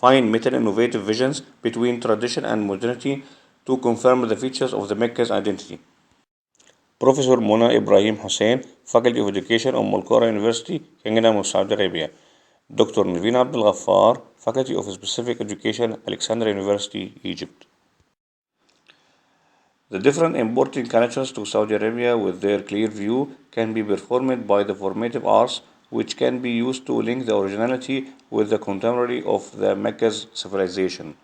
find meta-innovative visions between tradition and modernity to confirm the features of the Mecca's identity. Professor Mona Ibrahim Hussein, Faculty of Education, Al University, Kingdom of Saudi Arabia. Dr. Naveen Abdul Ghaffar, Faculty of Specific Education, Alexandria University, Egypt. The different importing cultures to Saudi Arabia with their clear view can be performed by the formative arts, which can be used to link the originality with the contemporary of the Mecca's civilization.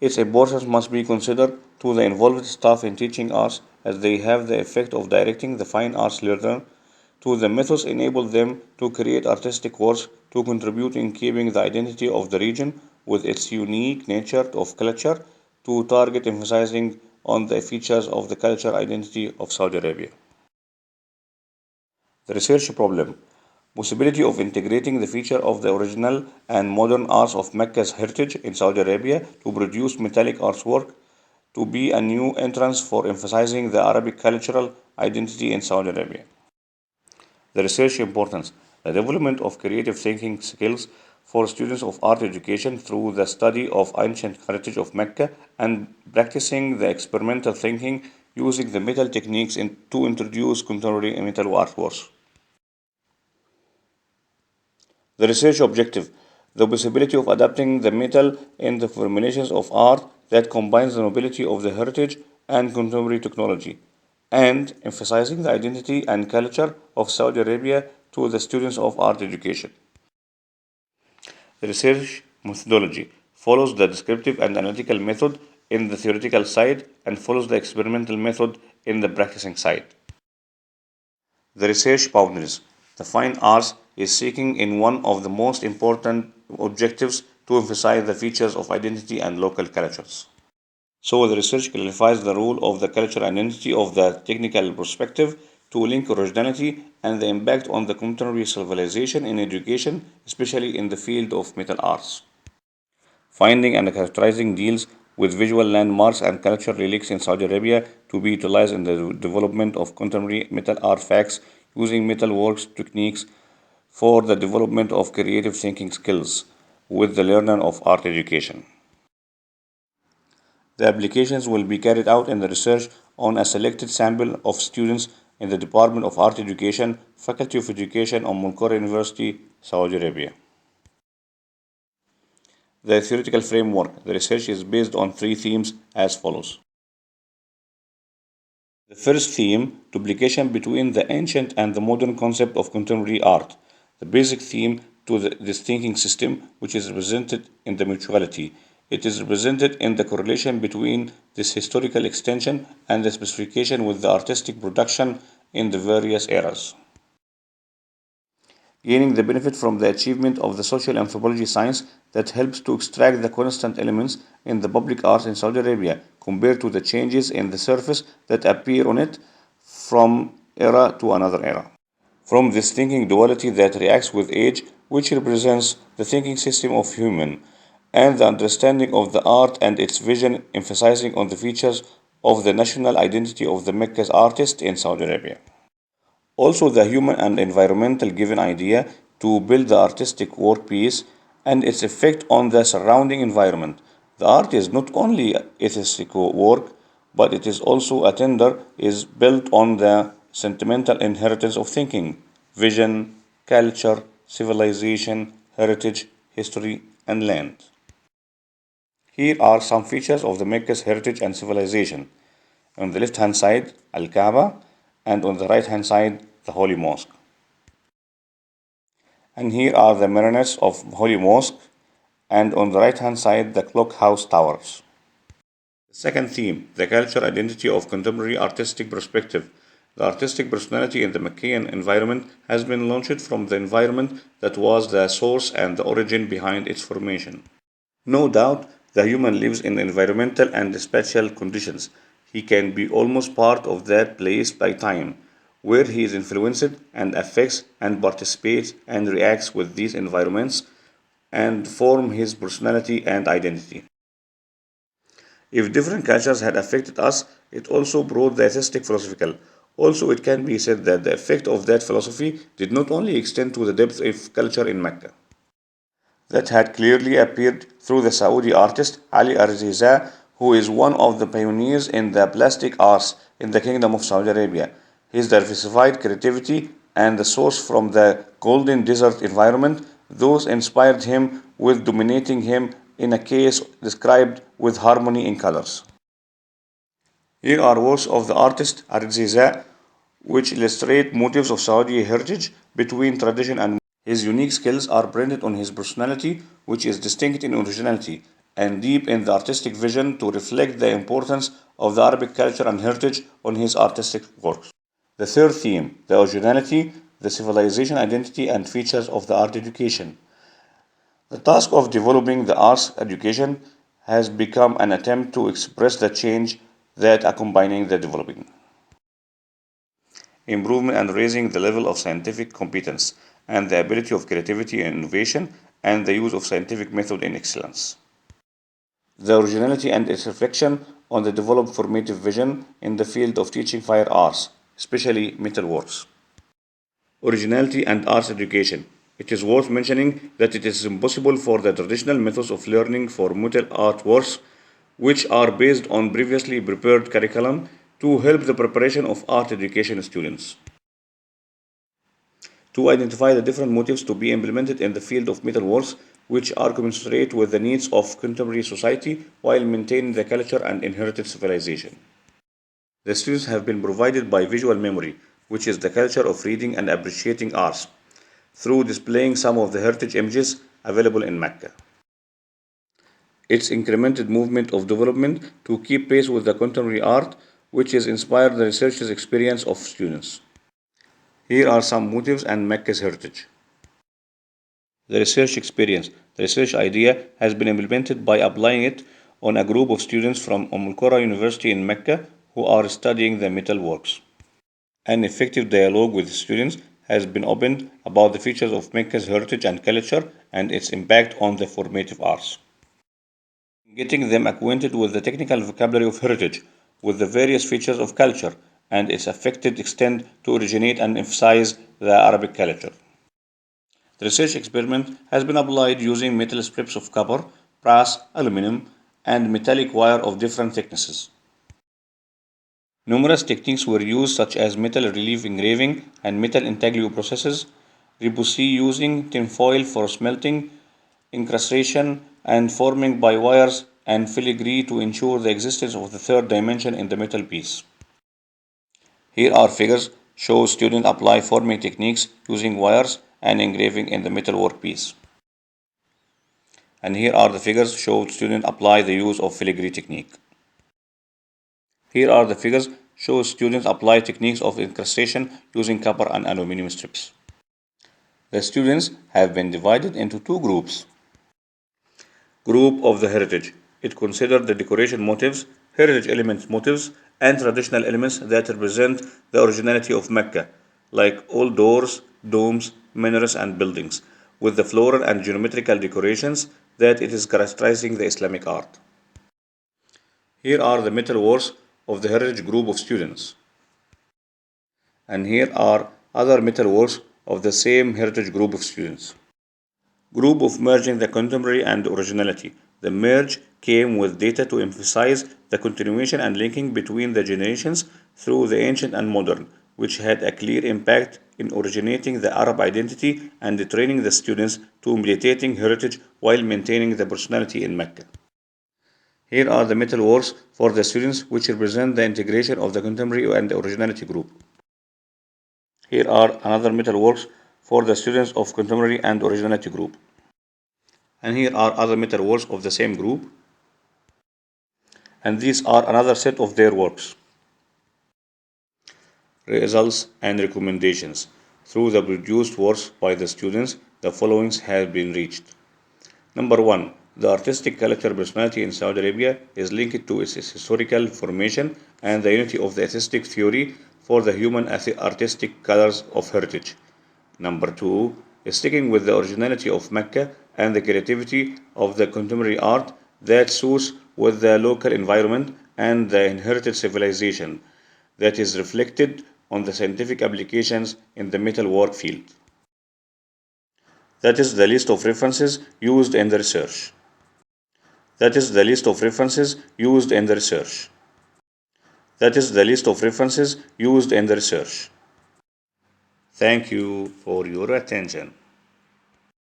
Its importance must be considered to the involved staff in teaching arts, as they have the effect of directing the fine arts learner to the methods enable them to create artistic works to contribute in keeping the identity of the region with its unique nature of culture to target emphasizing on the features of the culture identity of Saudi Arabia. The research problem possibility of integrating the feature of the original and modern arts of Mecca's heritage in Saudi Arabia to produce metallic artwork to be a new entrance for emphasizing the Arabic cultural identity in Saudi Arabia. The research importance, the development of creative thinking skills for students of art education through the study of ancient heritage of Mecca and practicing the experimental thinking using the metal techniques to introduce contemporary metal artworks. The research objective, the possibility of adapting the metal in the formulations of art that combines the nobility of the heritage and contemporary technology, and emphasizing the identity and culture of Saudi Arabia to the students of art education. The research methodology follows the descriptive and analytical method in the theoretical side and follows the experimental method in the practicing side. The research boundaries. The fine arts is seeking in one of the most important objectives to emphasize the features of identity and local cultures. So the research clarifies the role of the cultural identity of the technical perspective to link originality and the impact on the contemporary civilization in education, especially in the field of metal arts. Finding and characterizing deals with visual landmarks and cultural relics in Saudi Arabia to be utilized in the development of contemporary metal artifacts using metalworks techniques for the development of creative thinking skills with the learner of art education. The applications will be carried out in the research on a selected sample of students in the Department of Art Education, Faculty of Education, Al University, Saudi Arabia. The theoretical framework. The research is based on three themes as follows. The first theme, duplication between the ancient and the modern concept of contemporary art. The basic theme to this thinking system, which is represented in the mutuality. It is represented in the correlation between this historical extension and the specification with the artistic production in the various eras. Gaining the benefit from the achievement of the social anthropology science that helps to extract the constant elements in the public art in Saudi Arabia compared to the changes in the surface that appear on it from era to another era. From this thinking duality that reacts with age, which represents the thinking system of human, and the understanding of the art and its vision, emphasizing on the features of the national identity of the Mecca's artist in Saudi Arabia. Also, the human and environmental given idea to build the artistic workpiece and its effect on the surrounding environment. The art is not only aesthetical work, but it is also a tender is built on the sentimental inheritance of thinking, vision, culture, civilization, heritage, history, and land. Here are some features of the Mecca's heritage and civilization. On the left hand side, Al Kaaba, and on the right hand side, the Holy Mosque. And here are the minarets of Holy Mosque, and on the right hand side, the clock house towers. The second theme, the cultural identity of contemporary artistic perspective. The artistic personality in the Meccan environment has been launched from the environment that was the source and the origin behind its formation. No doubt, the human lives in environmental and spatial conditions. He can be almost part of that place by time, where he is influenced and affects and participates and reacts with these environments and form his personality and identity. If different cultures had affected us, it also brought the aesthetic philosophical. Also, it can be said that the effect of that philosophy did not only extend to the depth of culture in Mecca. that had clearly appeared through the Saudi artist Ali Arziza, who is one of the pioneers in the plastic arts in the Kingdom of Saudi Arabia. His diversified creativity and the source from the golden desert environment, those inspired him with dominating him in a case described with harmony in colors. Here are works of the artist Arziza, which illustrate motifs of Saudi heritage between tradition and his unique skills are printed on his personality, which is distinct in originality and deep in the artistic vision to reflect the importance of the Arabic culture and heritage on his artistic works. The third theme, the originality, the civilization identity and features of the art education. The task of developing the arts education has become an attempt to express the change that accompanying the developing, improvement and raising the level of scientific competence and the ability of creativity and innovation and the use of scientific method in excellence. The originality and its reflection on the developed formative vision in the field of teaching fine arts, especially metalworks. Originality and arts education. It is worth mentioning that it is impossible for the traditional methods of learning for metal artworks, which are based on previously prepared curriculum, to help the preparation of art education students. To identify the different motives to be implemented in the field of metalworks, which are commensurate with the needs of contemporary society while maintaining the culture and inherited civilization. The students have been provided by visual memory, which is the culture of reading and appreciating arts, through displaying some of the heritage images available in Mecca. Its incremented movement of development to keep pace with the contemporary art, which has inspired the researcher's experience of students. Here are some motives and Mecca's heritage. The research experience. The research idea has been implemented by applying it on a group of students from Qura University in Mecca who are studying the metal works. An effective dialogue with students has been opened about the features of Mecca's heritage and culture and its impact on the formative arts. Getting them acquainted with the technical vocabulary of heritage, with the various features of culture, and its affected extent to originate and emphasize the Arabic culture. The research experiment has been applied using metal strips of copper, brass, aluminum, and metallic wire of different thicknesses. Numerous techniques were used such as metal relief engraving and metal intaglio processes, repoussé using tinfoil for smelting, incrustation and forming by wires, and filigree to ensure the existence of the third dimension in the metal piece. Here are figures show students apply forming techniques using wires and engraving in the metal workpiece. And here are the figures show students apply the use of filigree technique. Here are the figures show students apply techniques of incrustation using copper and aluminum strips. The students have been divided into two groups. Group of the heritage. It considered the decoration motifs, heritage elements motifs, and traditional elements that represent the originality of Mecca, like old doors, domes, minarets, and buildings, with the floral and geometrical decorations that it is characterizing the Islamic art. Here are the metal works of the heritage group of students. And here are other metal works of the same heritage group of students. Group of merging the contemporary and originality. The merge came with data to emphasize the continuation and linking between the generations through the ancient and modern, which had a clear impact in originating the Arab identity and training the students to imitating heritage while maintaining the personality in Mecca. Here are the metal works for the students which represent the integration of the contemporary and the originality group. Here are another metal works for the students of contemporary and originality group. And here are other metal works of the same group. And these are another set of their works. Results and recommendations. Through the produced works by the students, the following have been reached. Number 1. The artistic culture personality in Saudi Arabia is linked to its historical formation and the unity of the aesthetic theory for the human artistic colors of heritage. Number 2. Sticking with the originality of Mecca and the creativity of the contemporary art that suits with the local environment and the inherited civilization that is reflected on the scientific applications in the metalwork field. That is the list of references used in the research. That is the list of references used in the research. That is the list of references used in the research. Thank you for your attention.